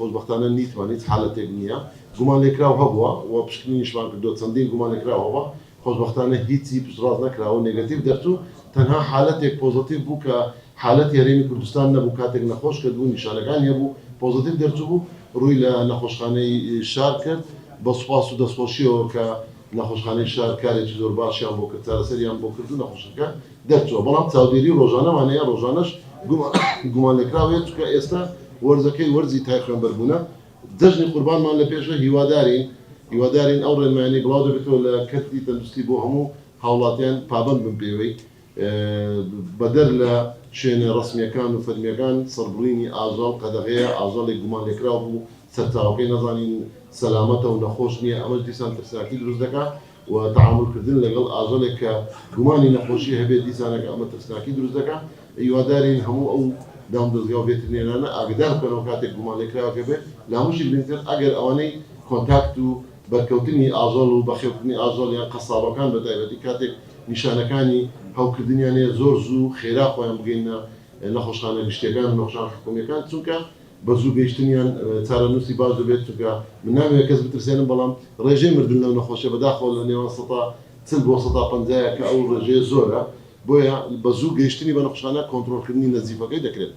خۆشبەختانە نیتوانیت حالەتێک نییە گومان لێکراو هەبووە و پشکنی نیشمان کردو چەندین گومان لێکراوەوە خۆشبەختانە هیچی پشتڕاست نەکراوە نێگەتیڤ دەرچوو تەنها حالەتێک پۆزیتیڤ بوو کە حالەت هەرێمی کوردستان نەبوو کاتێک نەخۆش کردبوو نیشانەکانی هەبوو پۆزیتیڤ دەرچوو بوو ڕووی لە نەخۆشخانەی شار کرد بە سوپاس و دەستخۆشیەوە کە نەخۆشخانەی شار کارێکی زۆر باشیان بۆ کرد چارەسەریان بۆ کرد و نەخۆشەکە دەرچووە بەڵام چاودێری ڕۆژانەوانەیە ڕۆژانەش گومان لێکراوێت چونکە ئێستا وەرزەکەی وەرزی تای خوێنبەربوونە جەژنی قوربانمان لە پێشە هیوادارین ئەو ڕێنمایانەی بڵاو دەبێتەوە لە کەرتی تەندروستی بۆ هەموو هاوڵاتیان پابند بن پێوەی بەدەر لە شوێنە ڕسمیەکان و فەرمیەکان سەربڕینی ئاژەڵ قەدەغەیە ئاژەڵێک گومان لێکراو بوو سەرچاوەکەی نەزانین سەلامەتە و نەخۆش نییە ئەمەش دیسان ترسناکی دروست دەکات و تەعاملکردن لەگەڵ ئاژەڵێک کە گومانی نەخۆشی هەبێت دیسانەکە ئەمە ترسناکی دروست دەکات هیوادارین هەموو ئەو دام دەستگا و ڤێترینێرانە ئاگدار بکەنەوە کاتێک گومان لێکراوەکە بێت لە هەمووشی گرنگتر ئەگەر ئەوانەی کۆنتاکت و بەرکەوتنی ئاژەڵ و بەخێوکردنی ئاژەڵ یان قەسابەکان بەتایبەتی کاتێک نیشانەکانی هەوکردنیان هەیە زۆر زوو خێرا خۆیان بگەینە نەخۆشخانە گشتیەکان و نەخۆشخانە حکوومیەکان چونکە بە زوو گەیشتنیان چارەنووسی باش دەبێت چونکە من نامەوێت کەس بترسێنم بەڵام ڕێژەی مردن لەو نەخۆشیە بەداخەوە لە نێوان 140 بۆ 150 کە ئەو ڕێژەیە زۆرە بۆیە بە زوو گەیشتنی بە نەخۆشخانە کۆنتڕۆلکردنی نەزیفەکەی دەکرێت.